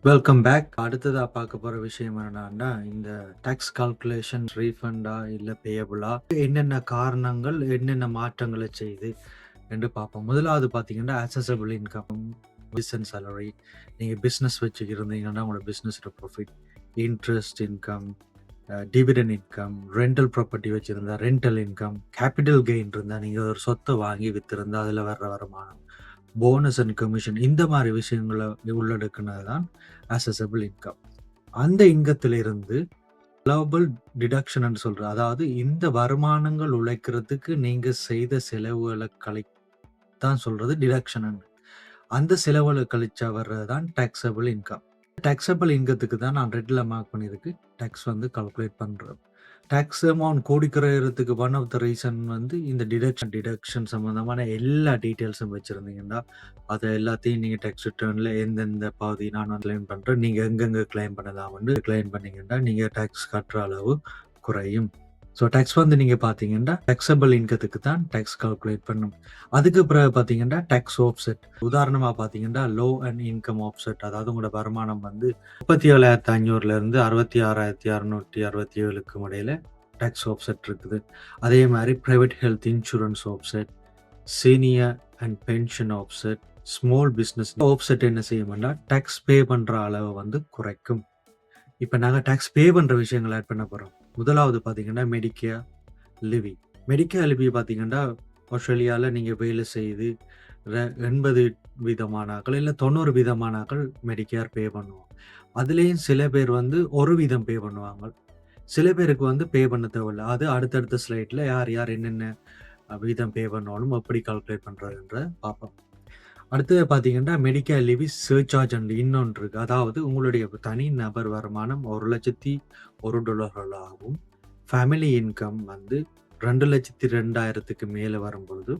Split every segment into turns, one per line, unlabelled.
Welcome back. அடுத்ததா பார்க்க போற விஷயம் என்னன்னா, இந்த டாக்ஸ் கால்குலேஷன் ரீஃபண்டா இல்ல பேயபிளா? என்னென்ன காரணங்கள், என்னென்ன மாற்றங்கள செய்யுது என்று பார்ப்போம். முதலாவது பார்த்தீங்கன்னா, அக்சஸபிள் இன்கம், பிசினஸ் சாலரி. நீங்க பிசினஸ் வச்சுக்கிருந்தீங்கன்னா, உங்களோட பிசினஸோட profit, interest income, dividend income, rental property வச்சிருந்தா ரெண்டல் இன்கம், கேபிட்டல் கெயின் இருந்தா நீங்க ஒரு சொத்த வாங்கி வித்திருந்தா அதுல வர்ற வருமானம், போனஸ் அண்ட் கமிஷன் இந்த மாதிரி விஷயங்கள உள்ளடக்குனது தான் அக்சஸபிள் இன்கம். அந்த இன்கத்திலிருந்து அலோவபிள் டிடக்ஷன் என்று சொல்றோம். அதாவது இந்த வருமானங்கள் உழைக்கிறதுக்கு நீங்க செய்த செலவுகளை கழித்தான் சொல்றது டிடக்ஷன். அந்த செலவுகளை கழிச்சா வர்றது தான் டாக்ஸபிள் இன்கம். டாக்ஸபிள் இன்கத்துக்கு தான் நான் ரெட்ல மார்க் பண்ணியிருக்கு. டாக்ஸ் வந்து கால்குலேட் பண்றோம். டாக்ஸ் அமௌண்ட் கூடிக்கிறதுக்கு ஒன் ஆஃப் த ரீசன் வந்து இந்த டிடக்ஷன் சம்பந்தமான எல்லா டீட்டெயில்ஸும் வச்சிருந்தீங்கன்னா, அத எல்லாத்தையும் நீங்க டாக்ஸ் ரிட்டர்ன்ல எந்தெந்த பகுதி நான் வந்து கிளைம் பண்றேன், நீங்க எங்கெங்க கிளைம் பண்ணலாம்னு கிளைம் பண்ணீங்கன்னா, நீங்க டாக்ஸ் கட்டுற அளவு குறையும். ஸோ டாக்ஸ் வந்து நீங்க பார்த்தீங்கன்னா, டாக்ஸபிள் இன்கத்துக்கு தான் டாக்ஸ் கால்குலேட் பண்ணும். அதுக்கு பிறகு பார்த்தீங்கன்னா, டாக்ஸ் ஆஃப்செட். உதாரணமா பார்த்தீங்கன்னா, லோ அண்ட் இன்கம் ஆஃப்செட். அதாவது உங்களோட வருமானம் வந்து 37,500லேருந்து 66,667க்கும் இடையில டாக்ஸ் ஆஃப்செட் இருக்குது. அதே மாரி private health insurance offset, senior and pension offset, small business offset என்ன செய்யும்னா, டாக்ஸ் பே பண்ற அளவு வந்து குறைக்கும். இப்ப நாங்க டாக்ஸ் பே பண்ற விஷயங்கள ஆட் பண்ண போறோம். முதலாவது பார்த்தீங்கன்னா, மெடிக்கேர் லிவி. மெடிக்கேர் லிவி பார்த்தீங்கன்னா, ஆஸ்திரேலியால நீங்க வேலை செய்து 80% ஆட்கள் இல்ல 90% ஆட்கள் மெடிக்கேர் பே பண்ணுவோம். அதுலயும் சில பேர் வந்து 1% பே பண்ணுவாங்க. சில பேருக்கு வந்து பே பண்ண தேவையில்ல. அது அடுத்தடுத்த ஸ்லைட்ல யார் யார் என்னென்ன வீதம் பே பண்ணணும், எப்படி கால்குலேட் பண்றதுன்றத பார்ப்போம். அடுத்தது பார்த்தீங்கன்னா, மெடிக்கேர் லிவி சர்சார்ஜ் அண்ட் இன்னொன்று இருக்கு. அதாவது உங்களுடைய தனி நபர் வருமானம் $1,01,000 ஆகவும், ஃபேமிலி இன்கம் வந்து 2,02,000க்கு மேல வரும்பொழுது,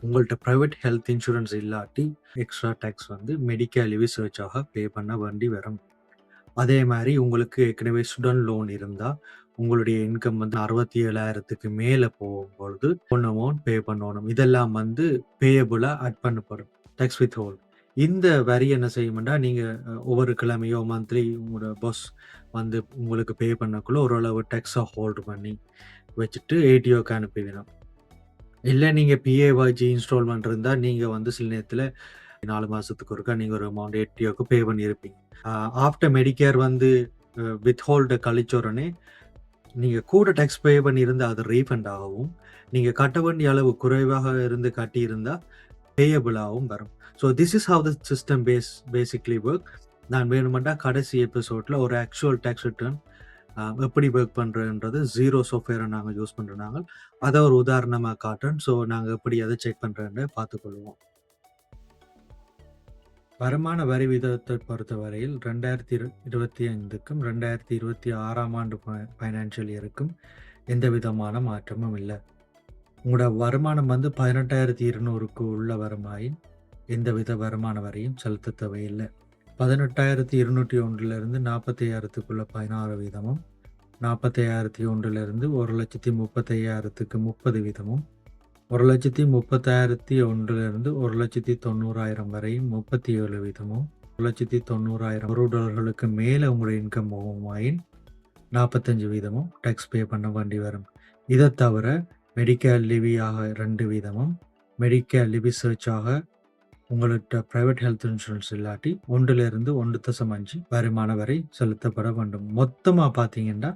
உங்கள்ட்ட பிரைவேட் ஹெல்த் இன்சூரன்ஸ் இல்லாட்டி எக்ஸ்ட்ரா டாக்ஸ் வந்து மெடிக்கேர் லிவி சர்சார்ஜாக பே பண்ண வேண்டி வரும். அதே மாரி உங்களுக்கு ஏற்கனவே ஸ்டூடண்ட் லோன் இருந்தா, உங்களுடைய இன்கம் வந்து 67,000க்கு மேல போகும்பொழுது லோன் அமௌண்ட் பே பண்ணணும். இதெல்லாம் வந்து பேயபிளா ஆட் பண்ணப்படும். Tax withhold. இந்த வரி என்ன செய்யும்னா, நீங்க ஒவ்வொரு கிழமையோ, மந்த்லி உங்களோட பாஸ் வந்து உங்களுக்கு பே பண்ணக்குள்ள ஓரளவு டாக்ஸ ஹோல்ட் பண்ணி வச்சுட்டு ஏடிஓக்கு அனுப்பிவிடும். இல்ல நீங்க பிஏஒய்ஜி இன்ஸ்டால்மென்ட் இருந்தா, நீங்க வந்து சில நேரத்துல 4 மாசத்துக்கு ஒருக்கா நீங்க ஒரு அமௌண்ட் ஏடிஓக்கு பே பண்ணியிருப்பீங்க. ஆஃப்டர் மெடிக்கேர் வந்து வித்ஹோல்ட கழிச்ச உடனே, நீங்க கூட டாக்ஸ் பே பண்ணியிருந்தா அது ரீஃபண்ட் ஆகவும், நீங்க கட்ட வேண்டிய அளவு குறைவாக இருந்து கட்டியிருந்தா பேயபிளாவும் வரும். So this is how the system basically work. நான் வேணுமெண்டா கடைசி எபிசோட்ல ஒரு ஆக்சுவல் டாக்ஸ் ரிட்டர்ன் எப்படி ஒர்க் பண்றதுன்றது ஜீரோ சாஃப்ட்வேரை நாங்க யூஸ் பண்றோம் நாங்கள். அத ஒரு உதாரணமா காட்டுறேன். ஸோ நாங்க எப்படி அத செக் பண்றோம்னு பார்த்துக்கொள்வோம். வருமான வரி விகிதத்தை பொறுத்தவரையில் 2025க்கும் 2026ஆம் ஆண்டு ஃபைனான்சியல் இயருக்கும் எந்த விதமான மாற்றமும் இல்ல. உங்களோட வருமானம் வந்து 18,200க்கு உள்ள வருமாயின் எந்தவித வருமான வரியும் செலுத்த தேவையில்லை. 18,201லிருந்து 45,000க்குள்ள 16%, 45,001லிருந்து 1,35,000க்கு 30%, 1,36,001லிருந்து 1,90,000 வரை 37%, 1,90,000 $100க்கு மேல உங்களுடைய இன்கம் போகுமாயின் 45% டாக்ஸ் பே பண்ண வேண்டி வரும். இதை தவிர மெடிக்கேர் லிவியாக 2%, மெடிக்கேர் லிவி சர்ச்சாக உங்கள்கிட்ட பிரைவேட் ஹெல்த் இன்சூரன்ஸ் இல்லாட்டி 1லிருந்து 1.5 வருமான வரை செலுத்தப்பட வேண்டும். மொத்தமா பார்த்தீங்கன்னா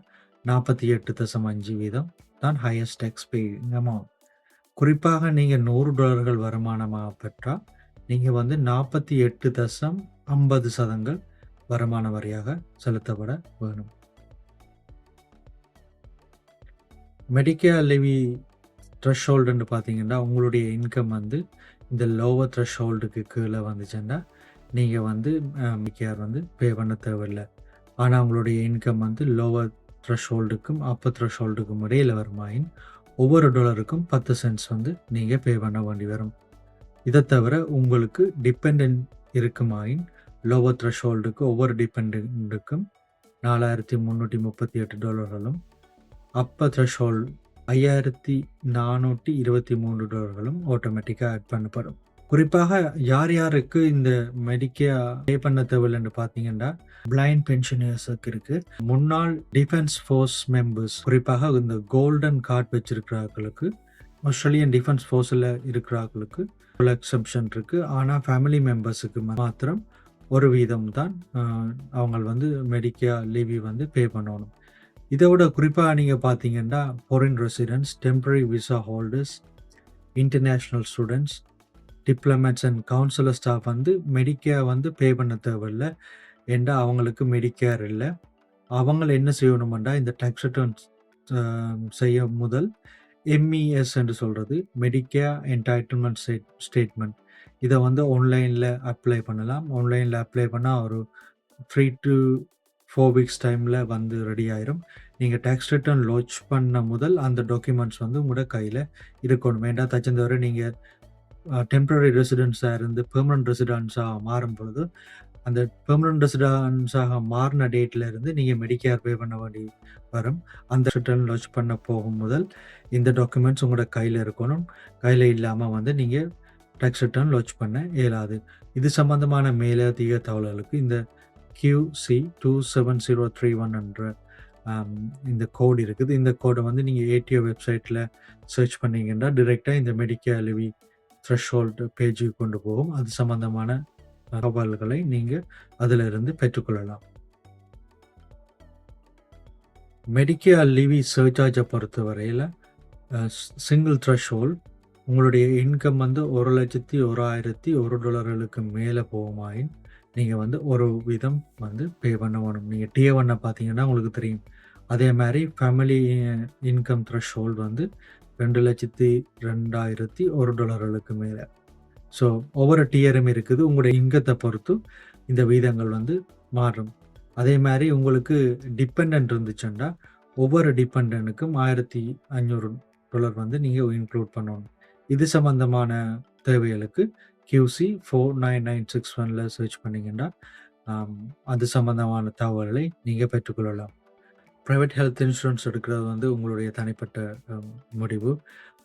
48.5% தான் ஹையஸ்ட் டாக்ஸ் பேயிங் அமௌண்ட். குறிப்பாக நீங்க $100 வருமானமாக பெற்றா நீங்க வந்து 48.50% வருமான வரியாக செலுத்தப்பட வேணும். மெடிக்கேர் லிவி த்ரெஷ்ஹோல்டுன்னு பார்த்தீங்கன்னா, உங்களுடைய இன்கம் வந்து இந்த லோவர் த்ரெஷ்ஹோல்டுக்கு கீழே வந்துச்சுன்னா, நீங்க வந்து மெடிக்கேர் வந்து பே பண்ண தேவையில்லை. ஆனால் உங்களுடைய இன்கம் வந்து லோவர் த்ரெஷ்ஹோல்டுக்கும் அப்பர் த்ரெஷ்ஹோல்டுக்கும் இடையில வருமாயின் ஒவ்வொரு டாலருக்கும் 10 சென்ட்ஸ் வந்து நீங்க பே பண்ண வேண்டி வரும். இதை தவிர உங்களுக்கு டிபெண்டன்ட் இருக்குமாயின் லோவர் த்ரெஷ்ஹோல்டுக்கு ஒவ்வொரு டிபெண்டன்ட்டுக்கும் $4,338, அப்பர் த்ரெஷ்ஹோல்டு $5,423 ஆட்டோமேட்டிக்காக ஆட் பண்ணப்படும். குறிப்பாக யார் யாருக்கு இந்த மெடிக்கேர் பே பண்ண தேவையில்லைன்னு பார்த்தீங்கன்னா, பிளைண்ட் பென்ஷனர்ஸுக்கு இருக்கு. முன்னாள் டிஃபென்ஸ் ஃபோர்ஸ் மெம்பர்ஸ் குறிப்பாக இந்த கோல்டன் கார்ட் வச்சிருக்கிறவர்களுக்கு, ஆஸ்திரேலியன் டிஃபென்ஸ் ஃபோர்ஸ்ல இருக்கிறவர்களுக்கு ஒரு எக்ஸெப்ஷன் இருக்கு. ஆனா ஃபேமிலி மெம்பர்ஸுக்கு மாத்திரம் ஒரு வீதம் தான் அவங்க வந்து மெடிக்கேர் லீவி வந்து பே பண்ணணும். இத விட குறிப்பா நீங்க பார்த்தீங்கன்னா, foreign residents, temporary visa holders, international students, diplomats and councillor staff வந்து மெடிக்கேர் வந்து பே பண்ண தேவையில்ல. ஏன்டா அவங்களுக்கு மெடிக்கேர் இல்ல. அவங்கள என்ன செய்யணும்டா, இந்த டாக்ஸ் ரிட்டர்ன்ஸ் செய்ய முதல் எம்இஎஸ் என்று சொல்றது மெடிக்கேர் என்டைட்டில்மென்ட் ஸ்டேட்மெண்ட். இத வந்து ஆன்லைன்ல அப்ளை பண்ணலாம். ஆன்லைன்ல அப்ளை பண்ணா ஒரு 3 to 4 வீக்ஸ் டைம்ல வந்து ரெடி ஆயிரும். நீங்க டாக்ஸ் ரிட்டர்ன் லான்ச் பண்ண முதல் அந்த டாக்குமெண்ட்ஸ் வந்து உங்களோட கையில இருக்கணும். ஏன்டா தச்சந்தவரை நீங்க டெம்பரரி ரெசிடென்ஸா இருந்து பெர்மனன்ட் ரெசிடென்ஸா மாறும் பொழுது, அந்த பெர்மனன்ட் ரெசிடென்ஸாக மாறின டேட்ல இருந்து நீங்க மெடிக்கேர் பே பண்ண வேண்டி வரும். அந்த ரிட்டர்ன் லான்ச் பண்ண போகும் முதல் இந்த டாக்குமெண்ட்ஸ் உங்களோட கையில இருக்கணும். கையில இல்லாம வந்து நீங்க டாக்ஸ் ரிட்டர்ன் லான்ச் பண்ண இயலாது. இது சம்பந்தமான மேலதிக தகவல்களுக்கு இந்த QC 27031 என்ற இந்த கோட் இருக்குது. இந்த கோட வந்து நீங்க ATO வெப்சைட்ல சர்ச் பண்ணீங்கன்னா, டைரக்ட்டா இந்த மெடிக்கேர் லீவி த்ரெஷ்ஹோல்ட் பேஜுக்கு கொண்டு போகும். அது சம்பந்தமான தகவல்களை நீங்க அதிலிருந்து பெற்றுக்கொள்ளலாம். மெடிக்கேர் லீவி சர்சார்ஜ பொறுத்தவரையில சிங்கிள் த்ரெஷ்ஹோல்ட் உங்களுடைய இன்கம் வந்து $1,01,001 மேல போகுமாயின், நீங்க வந்து ஒரு வீதம் வந்து பே பண்ண வேணும். நீங்க Tier 1 பார்த்தீங்கன்னா உங்களுக்கு தெரியும். அதே மாரி ஃபேமிலி இன்கம் த்ரெஷ்ஹோல்ட் வந்து $2,02,001 மேல. ஸோ ஒவ்வொரு டியரும் இருக்குது. உங்களுடைய இன்கத்த பொறுத்து இந்த வீதங்கள் வந்து மாறும். அதே மாரி உங்களுக்கு டிபெண்டன்ட் இருந்துச்சுன்னா, ஒவ்வொரு டிபெண்டன்ட்க்கும் $1,500 வந்து நீங்க இன்க்ளூட் பண்ணணும். இது சம்பந்தமான தேவைகளுக்கு QC 49961ல சர்ச் பண்ணீங்கன்னா, அது சம்பந்தமான தகவல்களை நீங்க பெற்றுக்கொள்ளலாம். பிரைவேட் ஹெல்த் இன்சூரன்ஸ் எடுக்கிறது வந்து உங்களுடைய தனிப்பட்ட முடிவு.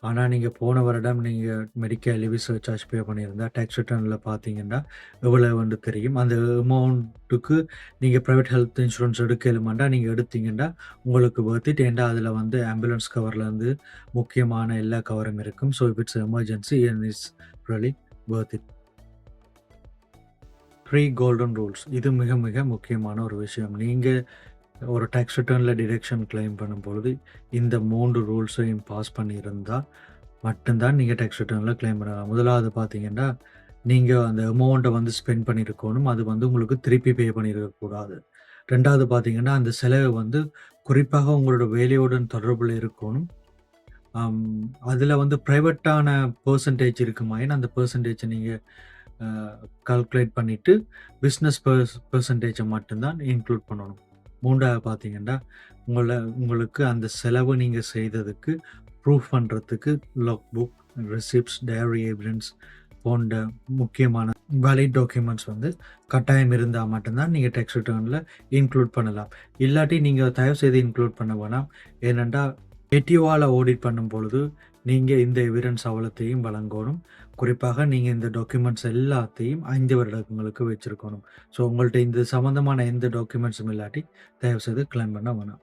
ஆனா, நீங்க போன வருடம் நீங்க மெடிக்கேர் லீவி சர்சார்ஜ் பே பண்ணியிருந்தா, டாக்ஸ் ரிட்டர்ன்ல பார்த்தீங்கன்னா, எவ்வளவுன்னு தெரியும். அந்த அமௌண்ட்டுக்கு நீங்க பிரைவேட் ஹெல்த் இன்சூரன்ஸ் எடுக்கலுமாண்டா, நீங்க எடுத்தீங்கன்னா, உங்களுக்கு வொர்த் இட். ஏன்டா அதில வந்து ஆம்புலன்ஸ் கவர்லேருந்து முக்கியமான எல்லா கவரும் இருக்கும். So, if it's emergency and it's really Worth it. 3 golden rules. இது மிக மிக முக்கியமான ஒரு விஷயம். நீங்க ஒரு டாக்ஸ் ரிட்டர்ன்ல டிடக்ஷன் கிளைம் பண்ணும்பொழுது, இந்த 3 ரூல்ஸையும் பாஸ் பண்ணியிருந்தா மட்டும்தான் நீங்க டாக்ஸ் ரிட்டர்ன்ல கிளைம் பண்ணலாம். முதலாவது பார்த்தீங்கன்னா, நீங்க அந்த அமௌண்ட்ட வந்து ஸ்பெண்ட் பண்ணியிருக்கணும். அது வந்து உங்களுக்கு திருப்பி பே பண்ணியிருக்கக்கூடாது. 2வது பார்த்தீங்கன்னா, அந்த செலவு வந்து குறிப்பாக உங்களோட வேலையுடன் தொடர்புல இருக்கணும். அதில வந்து பிரைவேட்டான பெர்சன்டேஜ் இருக்குமாயின், அந்த பெர்சன்டேஜ நீங்க கால்குலேட் பண்ணிட்டு, பிசினஸ் பெர்சன்டேஜ மட்டும் தான் இன்க்ளூட் பண்ணணும். 3வது பார்த்தீங்கன்னா, உங்களுக்கு அந்த செலவு நீங்க செய்ததுக்கு ப்ரூஃப் பண்றதுக்கு log book, receipts, diary evidence போன்ற முக்கியமான வேலிட் டாக்குமெண்ட்ஸ் வந்து கட்டாயம் இருந்தா மட்டும் தான் நீங்க டாக்ஸ் ரிட்டர்ன்ல இன்க்ளூட் பண்ணலாம். இல்லாட்டி நீங்க தயவு செய்து இன்க்ளூட் பண்ண வேணாம். ஏனென்றா ATOவால ஆடிட் பண்ணும் பொழுது, நீங்க இந்த எவிடன்ஸ் அவ்வளத்தையும் வழங்கணும். குறிப்பாக நீங்க இந்த டாக்குமெண்ட்ஸ் எல்லாத்தையும் 5 வருடங்களுக்கு வச்சிருக்கணும். ஸோ, உங்கள்ட்ட இந்த சம்மந்தமான எந்த டாக்குமெண்ட்ஸும் இல்லாட்டி, தயவு செய்து கிளைம் பண்ண வேணாம்.